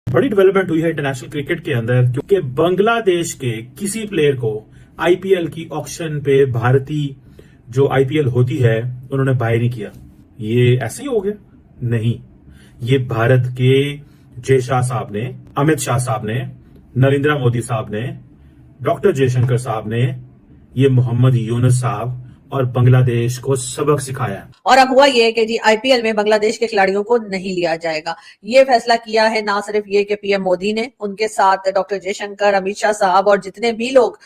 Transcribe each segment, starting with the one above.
बड़ी डेवलपमेंट हुई है इंटरनेशनल क्रिकेट के अंदर, क्योंकि बांग्लादेश के किसी प्लेयर को आईपीएल की ऑक्शन पे भारतीय जो आईपीएल होती है उन्होंने बाय नहीं किया। ये ऐसे ही हो गया? नहीं, ये भारत के जय शाह साहब ने, अमित शाह साहब ने, नरेंद्र मोदी साहब ने, डॉक्टर जयशंकर साहब ने, ये मोहम्मद यूनुस साहब और बांग्लादेश को सबक सिखाया। और अब हुआ ये कि जी आईपीएल में बांग्लादेश के खिलाड़ियों को नहीं लिया जाएगा। ये फैसला किया है ना सिर्फ ये कि पीएम मोदी ने, उनके साथ डॉक्टर जयशंकर, अमित शाह साहब और जितने भी लोग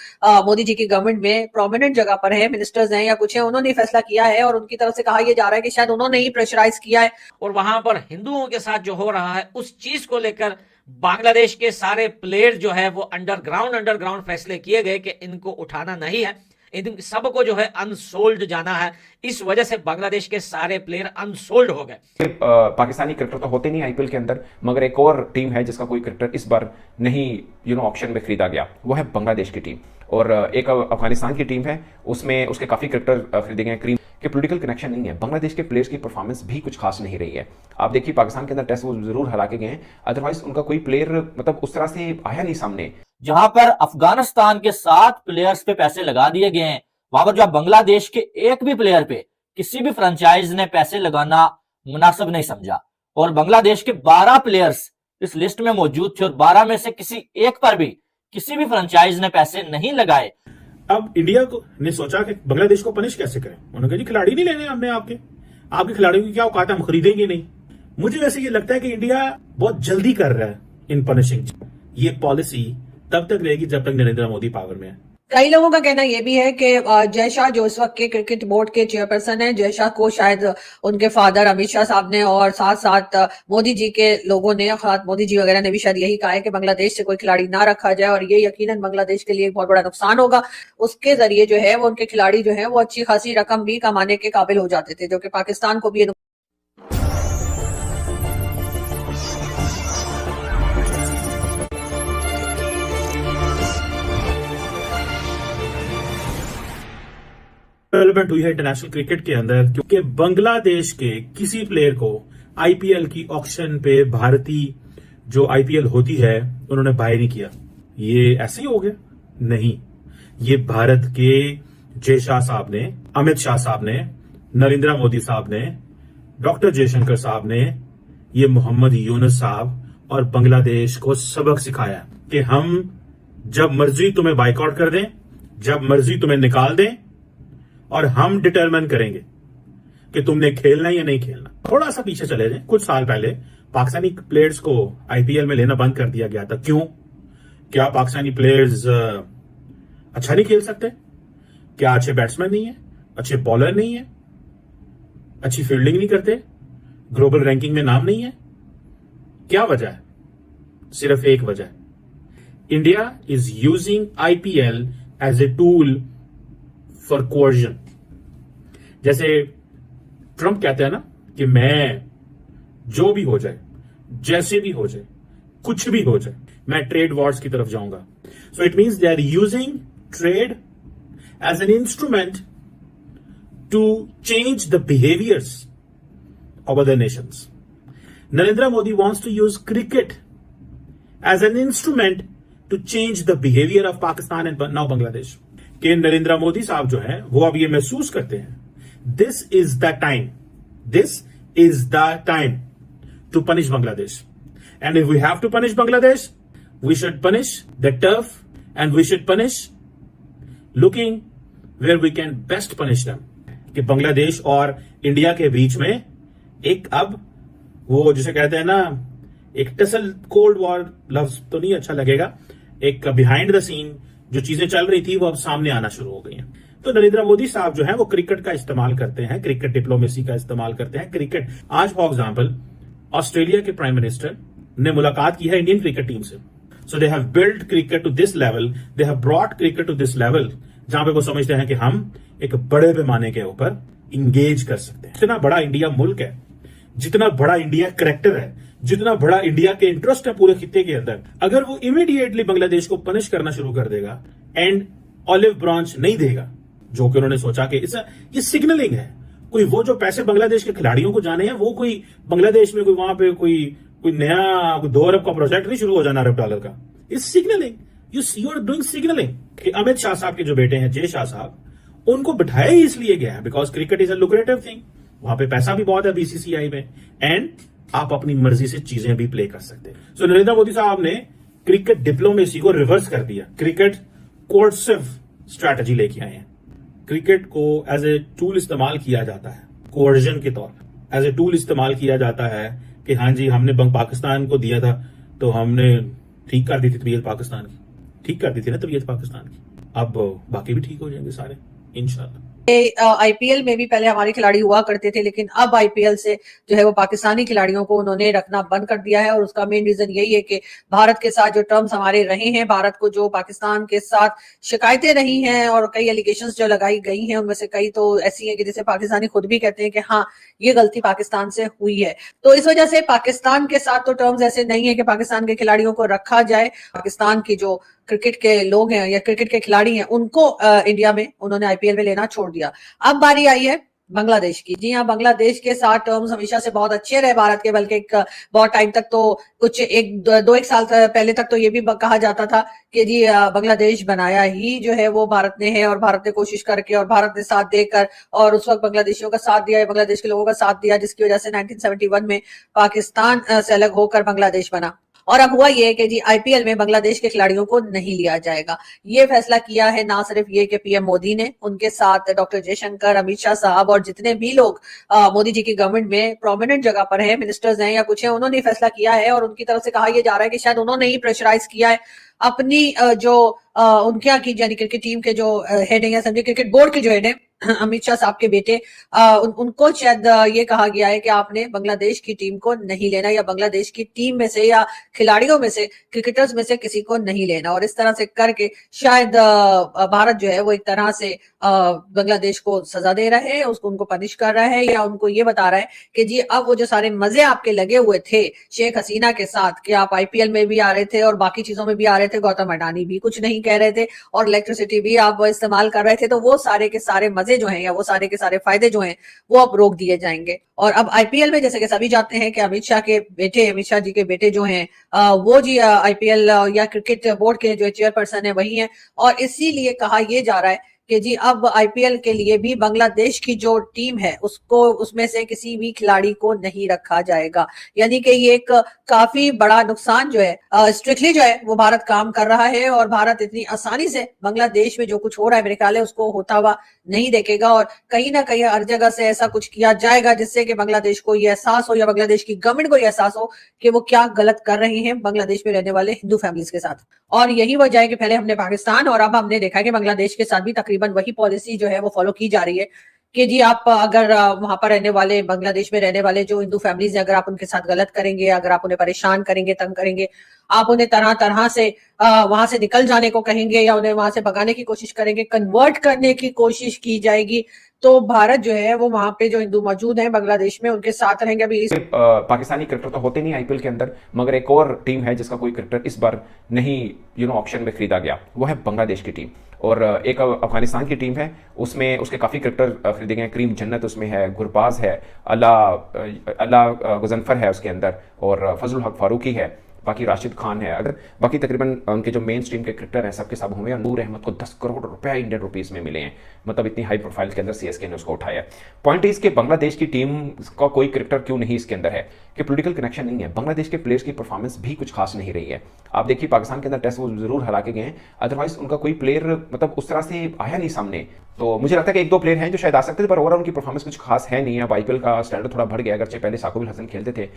मोदी जी की गवर्नमेंट में प्रोमिनेंट जगह पर हैं, मिनिस्टर्स हैं या कुछ है, उन्होंने फैसला किया है और उनकी तरफ से कहा यह जा रहा है कि शायद उन्होंने ही प्रेशराइज किया है। और वहां पर हिंदुओं के साथ जो हो रहा है उस चीज को लेकर बांग्लादेश के सारे प्लेयर जो है वो अंडरग्राउंड फैसले किए गए कि इनको उठाना नहीं है, इन सबको जो है अनसोल्ड जाना है। इस वजह से बांग्लादेश के सारे प्लेयर अनसोल्ड हो गए। पाकिस्तानी क्रिकेटर तो होते नहीं आईपीएल के अंदर, मगर एक और टीम है जिसका कोई क्रिकेटर इस बार नहीं ऑक्शन में खरीदा गया, वो है बांग्लादेश की टीम। और एक अफगानिस्तान की टीम है, उसमें उसके काफी क्रिकेटर खरीदे गए। क्रीम के पॉलिटिकल कनेक्शन नहीं है। बांग्लादेश के प्लेयर्स की परफॉर्मेंस भी कुछ खास नहीं रही है। आप देखिए पाकिस्तान के अंदर टेस्ट वो जरूर हरा के गए हैं, अदरवाइज उनका कोई प्लेयर मतलब उस तरह से आया नहीं सामने। जहां पर अफगानिस्तान के 7 प्लेयर्स पे पैसे लगा दिए गए हैं, वहां पर जो बांग्लादेश के एक भी प्लेयर पे किसी भी फ्रेंचाइज ने पैसे लगाना मुनासिब नहीं समझा। और बांग्लादेश के 12 प्लेयर्स इस लिस्ट में मौजूद थे और 12 में से किसी एक पर भी किसी भी फ्रेंचाइज ने पैसे नहीं लगाए। अब इंडिया को ने सोचा कि बांग्लादेश को पनिश कैसे करें। उन्होंने कहा जी खिलाड़ी नहीं लेने हमने, आपके खिलाड़ियों की क्या औकात है, हम खरीदेंगे नहीं। मुझे वैसे ये लगता है कि इंडिया बहुत जल्दी कर रहा है इन पनिशिंग। ये पॉलिसी तब तक रहेगी जब तक नरेंद्र मोदी पावर में है। कई लोगों का कहना यह भी है कि जय शाह जो इस वक्त के क्रिकेट बोर्ड के चेयरपर्सन हैं, जय शाह को शायद उनके फादर अमित शाह साहब ने और साथ साथ मोदी जी के लोगों ने, खास मोदी जी वगैरह ने भी शायद यही कहा है कि बांग्लादेश से कोई खिलाड़ी ना रखा जाए और ये यकीनन बांग्लादेश के लिए एक बहुत बड़ा नुकसान होगा। उसके जरिए जो है वो उनके खिलाड़ी जो है वो अच्छी खासी रकम भी कमाने के काबिल हो जाते थे, जो कि पाकिस्तान को भी डेवलपमेंट हुई है इंटरनेशनल क्रिकेट के अंदर, क्योंकि बांग्लादेश के किसी प्लेयर को आईपीएल की ऑक्शन पे भारतीय जो आईपीएल होती है उन्होंने बाय नहीं किया। ये ऐसे ही हो गया? नहीं, ये भारत के जय शाह साहब ने, अमित शाह साहब ने, नरेंद्र मोदी साहब ने, डॉक्टर जयशंकर साहब ने, ये मोहम्मद यूनुस साहब और बांग्लादेश को सबक सिखाया कि हम जब मर्जी तुम्हें बाइकआउट कर दें, जब मर्जी तुम्हें निकाल दें, और हम डिटरमाइन करेंगे कि तुमने खेलना या नहीं खेलना। थोड़ा सा पीछे चले जाएं, कुछ साल पहले पाकिस्तानी प्लेयर्स को आईपीएल में लेना बंद कर दिया गया था। क्यों? क्या पाकिस्तानी प्लेयर्स अच्छा नहीं खेल सकते? क्या अच्छे बैट्समैन नहीं है, अच्छे बॉलर नहीं है, अच्छी फील्डिंग नहीं करते, ग्लोबल रैंकिंग में नाम नहीं है? क्या वजह है? सिर्फ एक वजह है, India is using IPL as a tool for coercion. जैसे ट्रंप कहते हैं ना कि मैं जो भी हो जाए, जैसे भी हो जाए, कुछ भी हो जाए, मैं ट्रेड वॉर्स की तरफ जाऊंगा। So it means they are using trade as an instrument to change the behaviours of other nations. Narendra Modi wants to use cricket as an instrument to change the behaviour of Pakistan and now Bangladesh. कि नरेंद्र मोदी साहब जो है वो अब ये महसूस करते हैं, this is the time to punish Bangladesh. And if we have to punish Bangladesh, we should punish the turf and we should punish looking where we can best punish them. कि बांग्लादेश और इंडिया के बीच में एक अब वो जिसे कहते हैं ना, एक टसल, कोल्ड वॉर लफ्ज तो नहीं अच्छा लगेगा, एक बिहाइंड द सीन जो चीजें चल रही थी वो अब सामने आना शुरू हो गई हैं। तो नरेंद्र मोदी साहब जो है वो क्रिकेट का इस्तेमाल करते हैं, क्रिकेट डिप्लोमेसी का इस्तेमाल करते हैं। क्रिकेट आज फॉर एग्जांपल ऑस्ट्रेलिया के प्राइम मिनिस्टर ने मुलाकात की है इंडियन क्रिकेट टीम से। So they have build cricket to this level, they have brought cricket to this level, जहां पे वो समझते हैं कि हम एक बड़े पैमाने के ऊपर इंगेज कर सकते हैं। जितना बड़ा इंडिया मुल्क है, जितना बड़ा इंडिया करेक्टर है, जितना बड़ा इंडिया के इंटरेस्ट है पूरे खित्ते के अंदर, अगर वो इमीडिएटली बांग्लादेश को पनिश करना शुरू कर देगा एंड ऑलिव ब्रांच नहीं देगा, जो कि उन्होंने सोचा कि ये सिग्नलिंग है, कोई वो जो पैसे बांग्लादेश के खिलाड़ियों को जाने हैं वो कोई बांग्लादेश में कोई वहां पे कोई कोई नया 2 अरब का प्रोजेक्ट नहीं शुरू हो जाना अरब डॉलर का। इस signalling, you are doing signalling कि अमित शाह साहब के जो बेटे हैं जय शाह साहब, उनको बिठाया ही इसलिए गया है because cricket is a lucrative thing, वहां पे पैसा भी बहुत है बीसीसीआई में, एंड आप अपनी मर्जी से चीजें भी प्ले कर सकते हैं। सो नरेंद्र मोदी साहब ने क्रिकेट डिप्लोमेसी को रिवर्स कर दिया, क्रिकेट कोर्सिव स्ट्रैटेजी लेके आए हैं। क्रिकेट को एज ए टूल इस्तेमाल किया जाता है, कोर्जन के तौर पर एज ए टूल इस्तेमाल किया जाता है कि हाँ जी हमने पाकिस्तान को दिया था तो हमने ठीक कर दी थी तबीयत पाकिस्तान की, ठीक कर दी थी ना तबीयत पाकिस्तान की, अब बाकी भी ठीक हो जाएंगे सारे इंशाल्लाह। आईपीएल में भी पहले हमारे खिलाड़ी हुआ करते थे, लेकिन अब आईपीएल से जो है वो पाकिस्तानी खिलाड़ियों को उन्होंने रखना बंद कर दिया है। और उसका मेन रीजन यही है कि भारत के साथ जो टर्म्स हमारे रहे हैं, भारत को जो पाकिस्तान के साथ शिकायतें रही हैं और कई एलिगेशंस जो लगाई गई हैं, उनमें से कई तो ऐसी हैं कि जिसे पाकिस्तानी खुद भी कहते हैं कि हाँ ये गलती पाकिस्तान से हुई है। तो इस वजह से पाकिस्तान के साथ तो टर्म्स ऐसे नहीं है कि पाकिस्तान के खिलाड़ियों को रखा जाए। पाकिस्तान की जो क्रिकेट के लोग हैं या क्रिकेट के खिलाड़ी हैं, उनको इंडिया में उन्होंने आईपीएल में लेना छोड़ दिया। अब बारी आई है बांग्लादेश की। जी हाँ, बांग्लादेश के साथ टर्म्स हमेशा से बहुत अच्छे रहे भारत के, बल्कि बहुत टाइम तक तो कुछ एक साल पहले तक तो ये भी कहा जाता था कि जी बांग्लादेश बनाया ही जो है वो भारत ने है, और भारत ने कोशिश करके और भारत ने साथ देकर और उस वक्त बांग्लादेशियों का साथ दिया, बांग्लादेश के लोगों का साथ दिया, जिसकी वजह से 1971 में पाकिस्तान से अलग होकर बांग्लादेश बना। और अब हुआ ये कि जी आईपीएल में बांग्लादेश के खिलाड़ियों को नहीं लिया जाएगा। ये फैसला किया है ना सिर्फ ये कि पीएम मोदी ने, उनके साथ डॉक्टर जयशंकर, अमित शाह साहब और जितने भी लोग मोदी जी की गवर्नमेंट में प्रोमिनेंट जगह पर हैं, मिनिस्टर्स हैं या कुछ है, उन्होंने फैसला किया है। और उनकी तरफ से कहा यह जा रहा है कि शायद उन्होंने ही प्रेशराइज किया है अपनी जो उनके यहाँ की यानी क्रिकेट टीम के जो हेड है या समझे क्रिकेट बोर्ड के जो हेड है अमित शाह साहब के बेटे, उनको शायद ये कहा गया है कि आपने बांग्लादेश की टीम को नहीं लेना, या बांग्लादेश की टीम में से या खिलाड़ियों में से, क्रिकेटर्स में से किसी को नहीं लेना। और इस तरह से करके शायद भारत जो है वो एक तरह से बांग्लादेश को सजा दे रहा है, उसको उनको पनिश कर रहा है, या उनको ये बता रहा है कि जी अब वो जो सारे मजे आपके लगे हुए थे शेख हसीना के साथ, कि आप आईपीएल में भी आ रहे थे और बाकी चीजों में भी आ रहे थे, गौतम अडानी भी कुछ नहीं कह रहे थे और इलेक्ट्रिसिटी भी आप इस्तेमाल कर रहे थे, तो वो सारे के सारे मजे जो हैं या वो सारे के सारे फायदे जो हैं वो अब रोक दिए जाएंगे। और अब आईपीएल में जैसे कि सभी जानते हैं कि अमित शाह जी के बेटे जो हैं वो जी आईपीएल या क्रिकेट बोर्ड के जो चेयरपर्सन है वही हैं, और इसीलिए कहा यह जा रहा है कि जी अब आईपीएल के लिए भी बांग्लादेश की जो टीम है उसको उसमें से किसी भी खिलाड़ी को नहीं रखा जाएगा। यानी कि ये एक काफी बड़ा नुकसान जो है स्ट्रिक्टली जो है वो भारत काम कर रहा है, और भारत इतनी आसानी से बांग्लादेश में जो कुछ हो रहा है मेरे ख्याल है उसको होता हुआ नहीं देखेगा। और कहीं ना कहीं हर जगह से ऐसा कुछ किया जाएगा जिससे कि बांग्लादेश को ये एहसास हो या बांग्लादेश की गवर्नमेंट को ये एहसास हो कि वो क्या गलत कर रहे हैं बांग्लादेश में रहने वाले हिंदू फैमिलीज के साथ। और यही वजह है कि पहले हमने पाकिस्तान और अब हमने देखा कि बांग्लादेश के साथ भी तकरीबन वही पॉलिसी जो है वो फॉलो की जा रही है कि जी आप अगर वहां पर रहने वाले, बांग्लादेश में रहने वाले जो हिंदू फैमिलीज हैं, अगर आप उनके साथ गलत करेंगे, अगर आप उन्हें परेशान करेंगे, तंग करेंगे, आप उन्हें तरह तरह से वहां से निकल जाने को कहेंगे या उन्हें वहां से भगाने की कोशिश करेंगे, कन्वर्ट करने की कोशिश की जाएगी, तो भारत जो है वो वहां पे जो हिंदू मौजूद हैं बांग्लादेश में उनके साथ रहेंगे। अभी पाकिस्तानी क्रिकेटर तो होते नहीं आईपीएल के अंदर, मगर एक और टीम है जिसका कोई क्रिकेटर इस बार नहीं ऑप्शन में खरीदा गया, वो है बांग्लादेश की टीम। और एक अफगानिस्तान की टीम है, उसमें उसके काफ़ी क्रिकेटर खरीदे गए। करीम जन्नत उसमें है, गुरबाज है, अल्लाह गुजनफर है उसके अंदर, और फजल हक फारूकी है, बाकी राशिद खान है। अगर बाकी तकरीबन उनके जो मेन स्ट्रीम के क्रिकेटर हैं सबके सब हुए। नूर अहमद को 10 करोड़ रुपए इंडियन रुपीस में मिले हैं, मतलब इतनी हाई प्रोफाइल के अंदर सीएसके ने उसको उठाया। पॉइंट इज कि बांग्लादेश की टीम का कोई क्रिकेटर क्यों नहीं इसके अंदर है कि पॉलिटिकल कनेक्शन नहीं है। बांग्लादेश के प्लेयर्स की परफॉर्मेंस भी कुछ खास नहीं रही है। आप देखिए पाकिस्तान के अंदर टेस्ट वो जरूर हरा के गए हैं, अदरवाइज उनका कोई प्लेयर मतलब उस तरह से आया नहीं सामने। तो मुझे लगता है कि एक दो प्लेयर हैं जो शायद आ सकते थे, पर ओवरऑल उनकी परफॉर्मेंस कुछ खास है नहीं। अब आईपीएल का स्टैंडर्ड थोड़ा बढ़ गया, अगरचे पहले साकुब अल हसन खेलते थे,